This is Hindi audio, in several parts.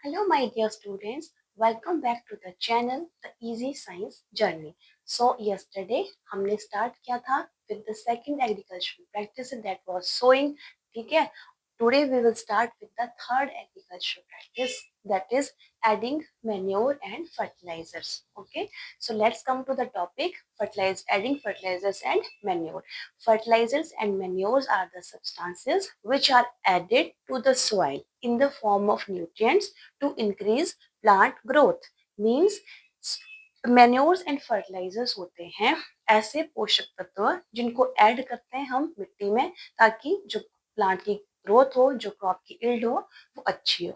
Hello, my dear students. Welcome back to the channel, The Easy Science Journey. So, yesterday हमने start किया था with the second agricultural practice that was sowing. ठीक है? Today we will start with the third agricultural practice that is adding manure and fertilizers. Okay? So let's come to the topic adding fertilizers and manure. Fertilizers and manures are the substances which are added to the soil in the form of nutrients to increase plant growth. Means manures and fertilisers होते हैं ऐसे पोषक तत्व जिनको ऐड करते हैं हम मिट्टी में ताकि जो प्लांट की ग्रोथ हो, जो क्रॉप की इल्ड हो, वो अच्छी हो.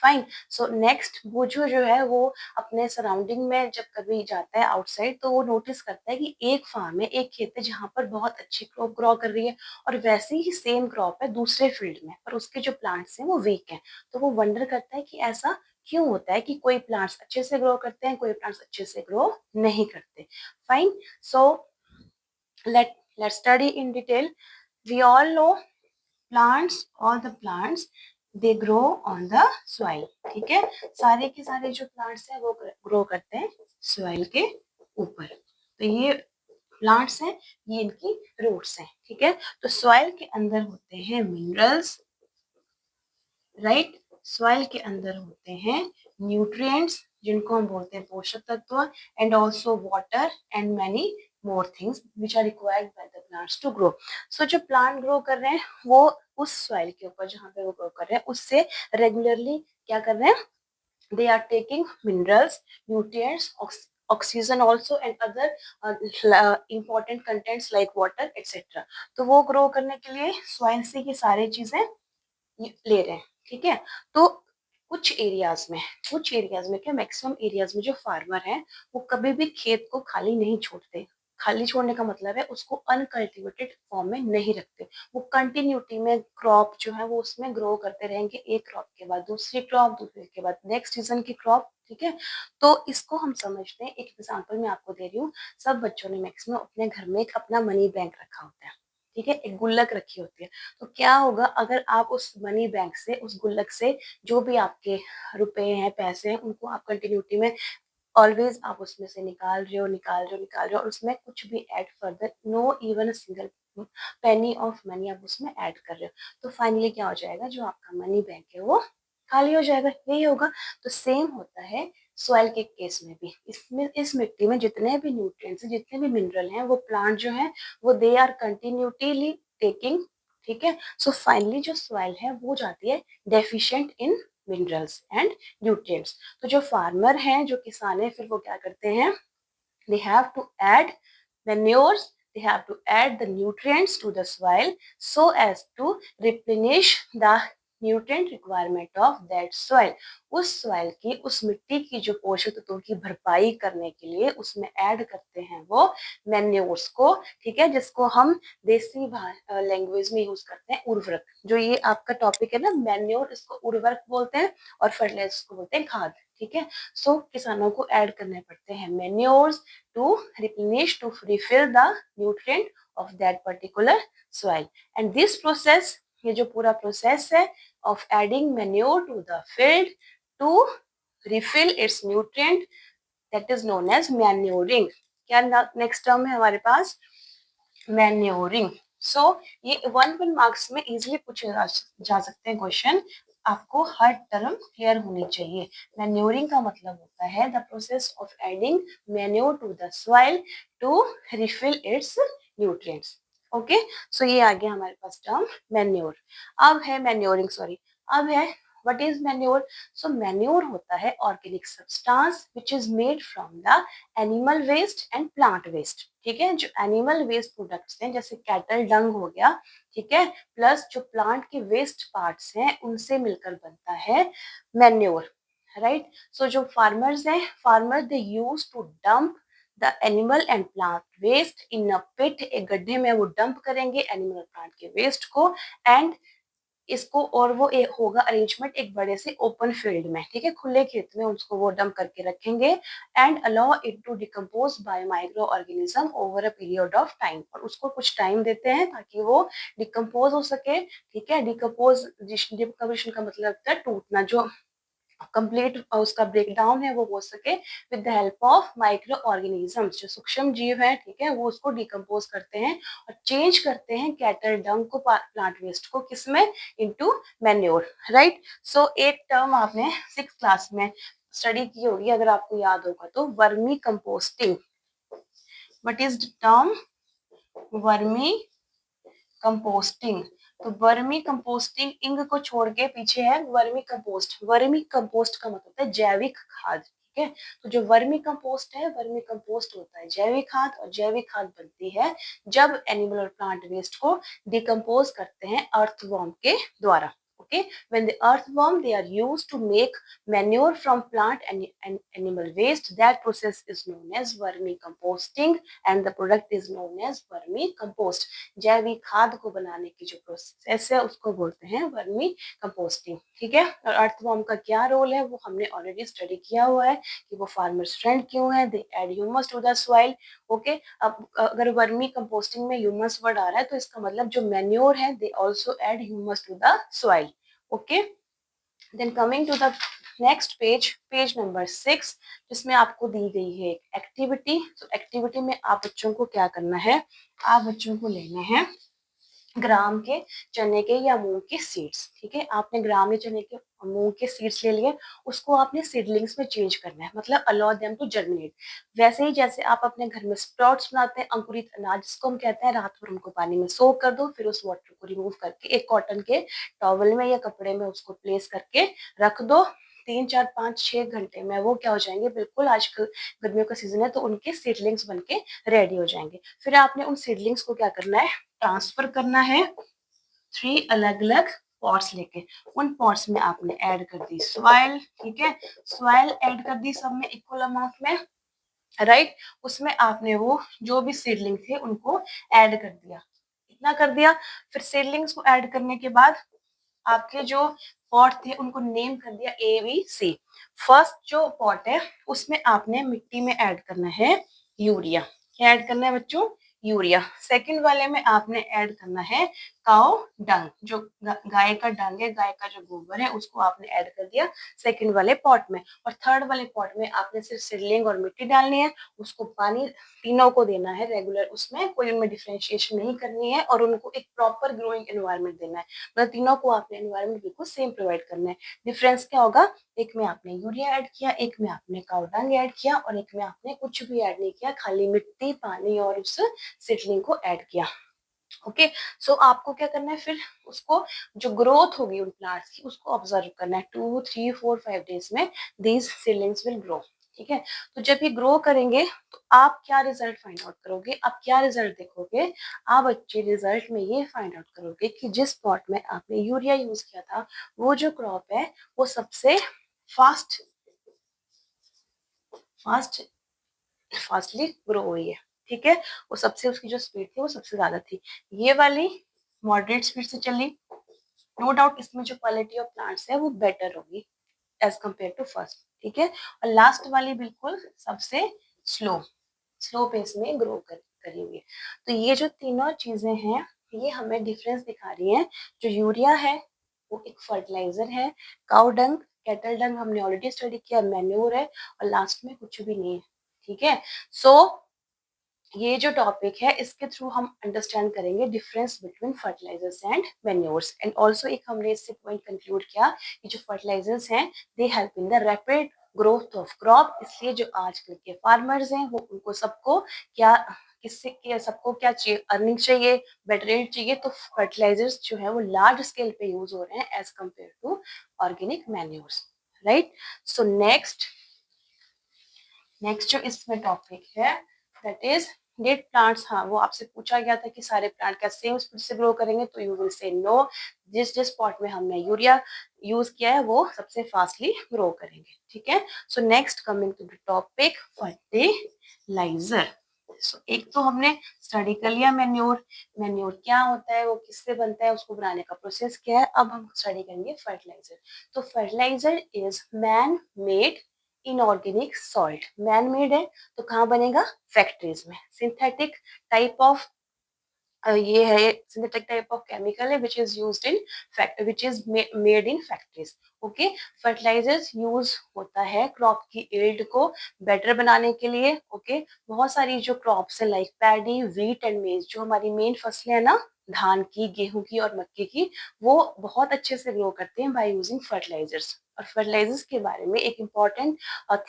फाइन. सो नेक्स्ट बुझो जो है वो अपने सराउंडिंग में जब कभी जाता है आउटसाइड तो वो नोटिस करता है कि एक फार्म है, एक खेत है जहाँ पर बहुत अच्छी क्रॉप ग्रो कर रही है और वैसे ही सेम क्रॉप है दूसरे फील्ड में पर उसके जो प्लांट्स हैं वो वीक हैं. तो वो वंडर करता है कि ऐसा क्यों होता है कि कोई प्लांट्स अच्छे से ग्रो करते हैं, कोई प्लांट्स अच्छे से ग्रो नहीं करते. Fine. So let's study in detail. We all know all the plants they grow on the soil. ठीक है, सारे के सारे जो प्लांट्स हैं वो ग्रो करते हैं सॉइल के ऊपर. तो ये प्लांट्स हैं, ये इनकी रूट्स हैं. ठीक है, तो सॉइल के अंदर होते हैं मिनरल्स, राइट. सॉइल के अंदर होते हैं न्यूट्रिएंट्स जिनको हम बोलते हैं पोषक तत्व, and also water and many more things which are required by the plants to grow. So जो प्लांट ग्रो कर रहे हैं वो उस सॉइल के ऊपर जहाँ पे वो ग्रो कर रहे हैं उससे रेगुलरली क्या कर रहे हैं, they are taking minerals, nutrients, oxygen also and other important contents like water etc. तो वो ग्रो करने के लिए सॉइल से ये सारी चीजें ले रहे हैं. ठीक है, तो कुछ एरियाज में क्या मैक्सिमम एरियाज में जो फार्मर हैं वो कभी भी खेत को खाली नहीं छोड़ते. खाली छोड़ने का मतलब है उसको अनकल्टिवेटेड फॉर्म में नहीं रखते. वो कंटिन्यूटी में क्रॉप जो है वो उसमें ग्रो करते रहेंगे, एक क्रॉप के बाद दूसरी क्रॉप, दूसरे के बाद नेक्स्ट सीजन की क्रॉप. ठीक है, तो इसको हम समझते हैं. एक एग्जांपल मैं आपको दे रही हूँ. सब बच्चों ने मैक्सिमम अपने घर में एक अपना मनी बैंक रखा होता है. ठीक है, एक गुल्लक रखी होती है. तो क्या होगा अगर आप उस मनी बैंक से, उस गुल्लक से जो भी आपके रुपए हैं, पैसे हैं, उनको आप कंटिन्यूटी में ऑलवेज आप उसमें से निकाल रहे हो और उसमें कुछ भी add further, no even single penny of money आप उसमें ऐड कर रहे हो, तो फाइनली क्या हो जाएगा, जो आपका मनी बैंक है वो खाली हो जाएगा. यही होगा. तो सेम होता है सॉइल के केस में भी. इसमें इस मिट्टी में जितने भी न्यूट्रिएंट्स हैं, जितने भी मिनरल हैं, वो प्लांट जो है वो दे आर कंटिन्यूटीली टेकिंग. ठीक है, सो फाइनली जो सॉइल है वो जाती है deficient in minerals and nutrients. तो जो फार्मर हैं, जो किसान हैं, फिर वो क्या करते हैं, they have to add manures, they have to add the nutrients to the soil so as to replenish the nutrient requirement of that soil. उस सॉइल की, उस मिट्टी की जो पोषक तत्वों की भरपाई करने के लिए उसमें ऐड करते हैं वो मैन्योर्स को. ठीक है, जिसको हम देसी लैंग्वेज में यूज करते हैं उर्वरक. जो ये आपका टॉपिक है ना मैन्योर, इसको उर्वरक बोलते हैं और फर्टिलाइजर को बोलते हैं खाद. ठीक है, सो किसानों को ऐड करने पड़ते हैं manures to replenish, to refill the nutrient of that particular soil. And this process, ये जो पूरा प्रोसेस है of adding manure to the field to refill its nutrient, that is known as manuring. क्या नेक्स्ट टर्म है हमारे पास, मैन्योरिंग. सो ये 1 मार्क्स में इजिली पूछे जा सकते हैं क्वेश्चन. आपको हर टर्म क्लियर होनी चाहिए. मैन्योरिंग का मतलब होता है the process of adding manure to the soil to refill its nutrients. Okay, so ये आ गया हमारे पास टर्म मैन्योर. अब है मैन्योरिंग, सॉरी, अब है what is manure. So manure होता है organic substance which is made from the animal waste and plant waste. ठीक है, जो एनिमल वेस्ट प्रोडक्ट्स हैं जैसे कैटल डंग हो गया, ठीक है, प्लस जो प्लांट के वेस्ट पार्ट्स हैं उनसे मिलकर बनता है मैन्योर. राइट. सो जो फार्मर्स हैं, farmer they use to dump the animal and plant waste in a pit. एक गड्ढे में वो डंप करेंगे एनिमल प्लांट के वेस्ट को, एंड इसको, और वो एक होगा अरेंजमेंट एक बड़े से ओपन फील्ड में. ठीक है, खुले खेत में उसको वो डंप करके रखेंगे and allow it to decompose by microorganism over a period of time. और उसको कुछ टाइम देते हैं ताकि वो डिकम्पोज हो सके. ठीक है, डिकम्पोजिशन का मतलब होता है टूटना. जो कंप्लीट उसका ब्रेकडाउन है वो हो सके with the help of micro organisms, जो सूक्ष्म जीव है, ठीक है, वो उसको डिकम्पोज करते हैं और चेंज करते हैं कैटल डंग को, प्लांट वेस्ट को, किसमें, इनटू मैन्योर, राइट। सो एक टर्म आपने 6th क्लास में स्टडी की होगी, अगर आपको याद होगा तो, vermi composting. What is the term? Vermi composting. तो वर्मी कंपोस्टिंग, इंग को छोड़ के पीछे है वर्मी कंपोस्ट। वर्मी कंपोस्ट का मतलब है जैविक खाद, ठीक है। तो जो वर्मी कंपोस्ट है, वर्मी कंपोस्ट होता है जैविक खाद, और जैविक खाद बनती है जब एनिमल और प्लांट वेस्ट को डिकम्पोज करते हैं अर्थवॉर्म के द्वारा। Okay, when the earthworm they are used to make manure from plant and animal waste, that process is known as vermicomposting and the product is known as vermicompost। जैविक खाद को बनाने की जो प्रोसेस है उसको बोलते हैं वर्मी कंपोस्टिंग, ठीक है। और अर्थवॉर्म का क्या रोल है वो हमने ऑलरेडी स्टडी किया हुआ है कि वो फार्मर्स फ्रेंड क्यों है, they add humus to the soil. Okay, अब अगर वर्मी कंपोस्टिंग में ह्यूमस वर्ड आ रहा है तो इसका मतलब जो मैन्योर है they also add humus to the soil. Okay, then coming to the next page, page number 6, जिसमें आपको दी गई है एक एक्टिविटी। तो एक्टिविटी में आप बच्चों को क्या करना है, आप बच्चों को लेने हैं ग्राम के चने के या मूंग के सीड्स, ठीक है। आपने ग्राम या चने के मूंग के सीड्स ले लिए, उसको आपने सीडलिंग्स में चेंज करना है, मतलब अलाउ देम टू जर्मिनेट। वैसे ही जैसे आप अपने घर में स्प्राउट्स बनाते हैं, अंकुरित अनाज जिसको हम कहते हैं, रात भर उनको पानी में सोक कर दो, फिर उस वाटर को रिमूव करके एक कॉटन के टॉवल में या कपड़े में उसको प्लेस करके रख दो। 3 4 5 6 घंटे में वो क्या हो जाएंगे, बिल्कुल, आजकल गर्मियों का सीजन है तो उनके सीडलिंग्स बन के रेडी हो जाएंगे। फिर आपने उन सीडलिंग्स को क्या करना है, ट्रांसफर करना है 3 अलग अलग पॉट्स लेके। उन पॉट्स में आपने ऐड कर दी सॉइल, ठीक है, सॉइल ऐड कर दी सब में इक्वल अमाउंट में, राइट। उसमें आपने वो जो भी सीडलिंग थे उनको ऐड कर दिया, इतना कर दिया। फिर सीडलिंग्स को ऐड करने के बाद आपके जो पॉट थे उनको नेम कर दिया ABC। फर्स्ट जो पॉट है उसमें आपने मिट्टी में ऐड करना है यूरिया। क्या ऐड करना है बच्चों, यूरिया। सेकंड वाले में आपने ऐड करना है काउ डंग, जो गाय का डंग है, गाय का जो गोबर है, उसको आपने ऐड कर दिया सेकंड वाले पॉट में। और थर्ड वाले पॉट में आपने सिर्फ सीडलिंग और मिट्टी डालनी है, उसको पानी तीनों को देना है रेगुलर, उसमें कोई उनमें डिफरेंशिएशन नहीं करनी है, और उनको एक प्रॉपर ग्रोइंग एनवायरनमेंट देना है, मतलब तीनों को आपने एनवायरनमेंट बिल्कुल सेम प्रोवाइड करना है। डिफरेंस क्या होगा, एक में आपने यूरिया ऐड किया, एक में आपने काउ डंग ऐड किया, और एक में आपने कुछ भी ऐड नहीं किया, खाली मिट्टी, पानी और उस सीडलिंग को ऐड किया। ओके, सो आपको क्या करना है, फिर उसको जो ग्रोथ होगी उन प्लांट्स की उसको ऑब्जर्व करना है। 2 3 4 5 डेज में दीज सीडलिंग्स विल ग्रो, ठीक है। तो जब ये ग्रो करेंगे तो आप क्या रिजल्ट फाइंड आउट करोगे, आप क्या रिजल्ट देखोगे, आप अच्छे रिजल्ट में ये फाइंड आउट करोगे कि जिस पॉट में आपने यूरिया यूज किया था वो जो क्रॉप है वो सबसे फास्ट फास्ट फास्टली ग्रो हुई है, ठीक है। वो सबसे, उसकी जो स्पीड थी वो सबसे ज्यादा थी। ये वाली मॉडरेट स्पीड से चली, नो डाउट इसमें जो क्वालिटी ऑफ प्लांट्स है वो बेटर होगी एज कम्पेयर टू फर्स्ट, ठीक है। और लास्ट वाली बिल्कुल सबसे स्लो स्लो पेस में ग्रो करी हुई है। तो ये जो तीनों चीजें हैं ये हमें डिफरेंस दिखा रही हैं। जो यूरिया है वो एक फर्टिलाइजर है, काउ डंग, कैटल डंग हमने ऑलरेडी स्टडी किया, मैन्योर है, और लास्ट में कुछ भी नहीं है, ठीक है। सो ये जो टॉपिक है इसके थ्रू हम अंडरस्टैंड करेंगे difference between fertilisers and manures, and also एक हमने इससे पॉइंट कंक्लूड किया कि जो फर्टिलाइजर्स हैं they help in the rapid growth of crop, इसलिए जो आजकल के फार्मर्स हैं वो उनको सबको क्या, किससे क्या, सबको क्या चाहिए, अर्निंग चाहिए, बेटर रेट चाहिए, तो फर्टिलाइजर्स जो है वो लार्ज स्केल पे यूज हो रहे हैं as compare to organic manures, right. So next जो इसमें टॉपिक है दैट इज डेट प्लांट्स। हाँ, वो आपसे पूछा गया था कि सारे प्लांट क्या सेम स्पीड से ग्रो करेंगे, तो यू विल से नो, जिस जिस पॉट में हमने यूरिया यूज किया है वो सबसे फास्टली ग्रो करेंगे, ठीक है। So next coming to the topic fertiliser. So एक तो हमने स्टडी कर लिया मैन्योर, मैन्योर क्या होता है, वो किससे बनता है, उसको बनाने का प्रोसेस क्या है। अब हम स्टडी करेंगे फर्टिलाइजर। तो fertiliser is man made inorganic salt, man made है तो कहाँ बनेगा, फैक्ट्रीज में। सिंथेटिक टाइप ऑफ ये है सिंथेटिक टाइप ऑफ केमिकल है which is used in fact which is made in factories. Okay, fertilisers use होता है क्रॉप की यील्ड को बेटर बनाने के लिए। ओके, बहुत सारी जो क्रॉप्स है लाइक पैडी, व्हीट एंड मेज, जो हमारी मेन फसलें है ना, धान की, गेहूं की और मक्के की, वो बहुत अच्छे से ग्रो करते हैं बाय यूजिंग फर्टिलाइजर्स। और फर्टिलाइजर्स के बारे में एक इम्पॉर्टेंट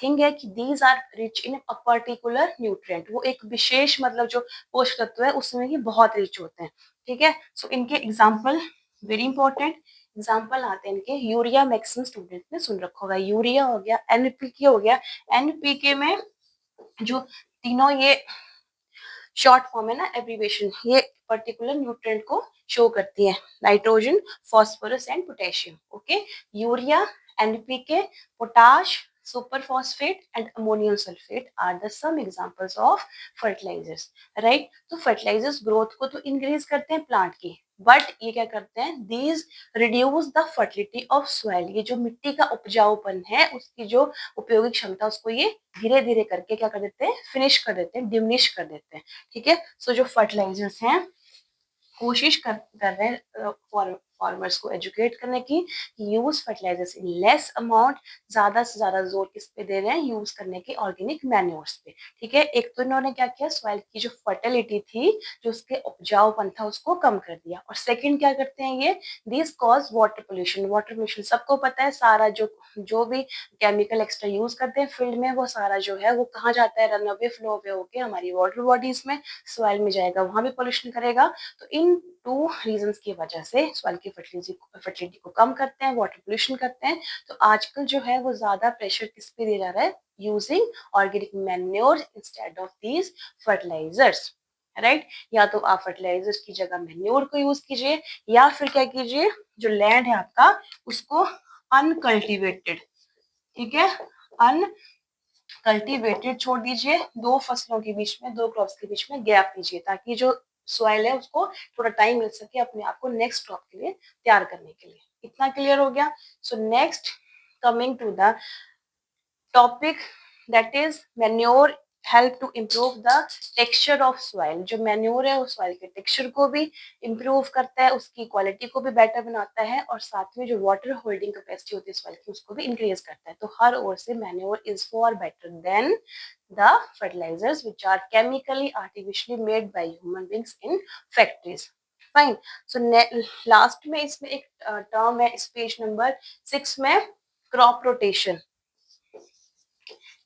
थिंग है कि these are rich in a particular nutrient, वो एक विशेष मतलब जो पोषक तत्व है उसमें ये बहुत रिच होते हैं। ठीक है, सो इनके एग्जाम्पल वेरी इंपॉर्टेंट एग्जाम्पल आते हैं इनके। यूरिया मैक्सिमम स्टूडेंट ने सुन रखा होगा, यूरिया हो गया, एनपीके हो गया। एनपीके में जो तीनों ये शॉर्ट फॉर्म है ना, एब्रीवेशन, ये पर्टिकुलर न्यूट्रिएंट को शो करती है, nitrogen, phosphorus and potassium. Okay, urea, NPK, potash, super phosphate and ammonium sulphate are the some examples of fertilisers. Right, तो फर्टिलाइजर्स ग्रोथ को तो इंक्रीज करते हैं प्लांट की, बट ये क्या करते हैं, these reduce the fertility of soil, ये जो मिट्टी का उपजाऊपन है उसकी जो उपयोगी क्षमता, उसको ये धीरे धीरे करके क्या कर देते हैं, फिनिश कर देते हैं, डिमिनिश कर देते हैं। ठीक है, सो जो फर्टिलाइजर्स हैं कोशिश कर रहे हैं फार्मर्स को एजुकेट करने की, use fertilisers in less amount, ज्यादा से ज्यादा जोर किस पे दे रहे हैं, यूज करने के ऑर्गेनिक मैन्योर्स पे। ठीक है, एक तो इन्होंने क्या किया, सॉइल की जो फर्टिलिटी थी, जो उसके उपजाऊपन था, उसको कम कर दिया। और सेकंड क्या करते हैं ये, this cause water pollution. Water pollution सबको पता है, सारा जो जो भी केमिकल एक्स्ट्रा यूज करते हैं फील्ड में, वो सारा जो है वो कहाँ जाता है, रन अवे फ्लो अवे होके हमारी वाटर बॉडीज में, सॉइल में जाएगा, वहां भी पोल्यूशन करेगा। तो इन टू रीजंस की वजह से सॉइल की फर्टिलिटी को कम करते हैं, वाटर पोल्यूशन करते हैं। तो आजकल जो है वो ज्यादा प्रेशर किस पे दिया जा रहा है, using organic manure instead of these fertilisers. Right, या तो आप फर्टिलाइजर्स की जगह मैन्योर को यूज कीजिए, या फिर क्या कीजिए, जो लैंड है आपका उसको अनकल्टिवेटेड, ठीक है, कल्टीवेटेड छोड़ दीजिए, दो फसलों के बीच में, दो क्रॉप्स के बीच में गैप दीजिए, ताकि जो सॉइल है उसको थोड़ा टाइम मिल सके अपने आप को नेक्स्ट क्रॉप के लिए तैयार करने के लिए। इतना क्लियर हो गया। So next, coming to the topic that is manure help to improve the texture of soil. जो मैन्योर है वो सॉइल के टेक्सचर को भी इम्प्रूव करता है, उसकी क्वालिटी को भी बेटर बनाता है, और साथ में जो वाटर होल्डिंग कैपेसिटी होती है सॉइल की उसको भी इंक्रीज करता है। तो हर ओर से manure is far better than the fertilisers which are chemically artificially made by human beings in factories. Fine, so last में इसमें एक टर्म है इस पेज नंबर 6 में, क्रॉप रोटेशन।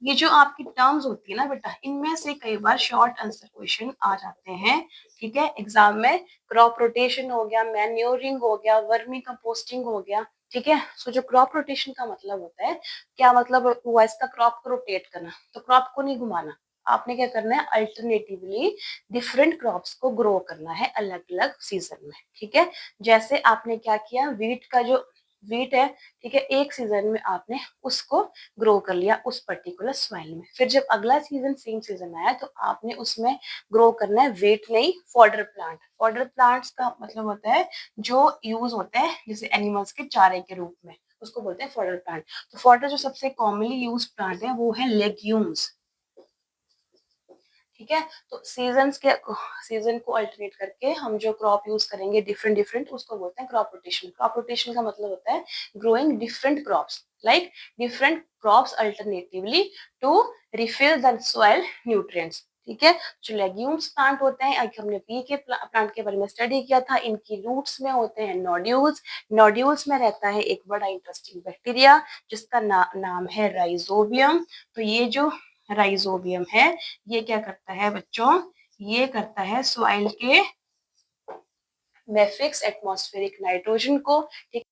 ये जो आपकी टर्म्स होती है ना बेटा, इनमें से कई बार शॉर्ट आंसर क्वेश्चन आ जाते हैं। ठीक है, एग्जाम में क्रॉप रोटेशन हो गया, मैन्योरिंग हो गया, वर्मी कंपोस्टिंग हो गया। ठीक है, सो जो क्रॉप रोटेशन का मतलब होता है, क्या मतलब हुआ इसका, क्रॉप को रोटेट करना। तो क्रॉप को नहीं घुमाना, आपने क्या करना है, अल्टरनेटिवली डिफरेंट क्रॉप्स को ग्रो करना है अलग अलग सीजन में। ठीक है, जैसे आपने क्या किया, वीट का जो वीट है, ठीक है, एक सीजन में आपने उसको ग्रो कर लिया उस पर्टिकुलर सॉइल में, फिर जब अगला सीजन सेम सीजन आया तो आपने उसमें ग्रो करना है वेट नहीं, फॉडर प्लांट। फॉडर प्लांट्स का मतलब होता है जो यूज होता है जैसे एनिमल्स के चारे के रूप में, उसको बोलते हैं फॉडर प्लांट। तो फॉडर जो सबसे कॉमनली यूज प्लांट है वो है लेग्यूम्स। ठीक है, तो सीजन को अल्टरनेट करके हम जो क्रॉप यूज करेंगे डिफरेंट डिफरेंट, उसको बोलते हैं क्रॉप रोटेशन। क्रॉप रोटेशन का मतलब होता है growing different crops, like different crops alternatively to refill the soil nutrients. ठीक है, जो लेग्यूम्स प्लांट होते हैं, हमने पी के प्लांट के बारे में स्टडी किया था, इनकी रूट्स में होते हैं नोड्यूल्स। नोड्यूल्स में रहता है एक बड़ा इंटरेस्टिंग बैक्टीरिया जिसका नाम है राइजोबियम। तो ये जो राइजोबियम है, ये क्या करता है बच्चों, ये करता है सॉइल के में फिक्स एटमॉस्फेरिक नाइट्रोजन को, ठीक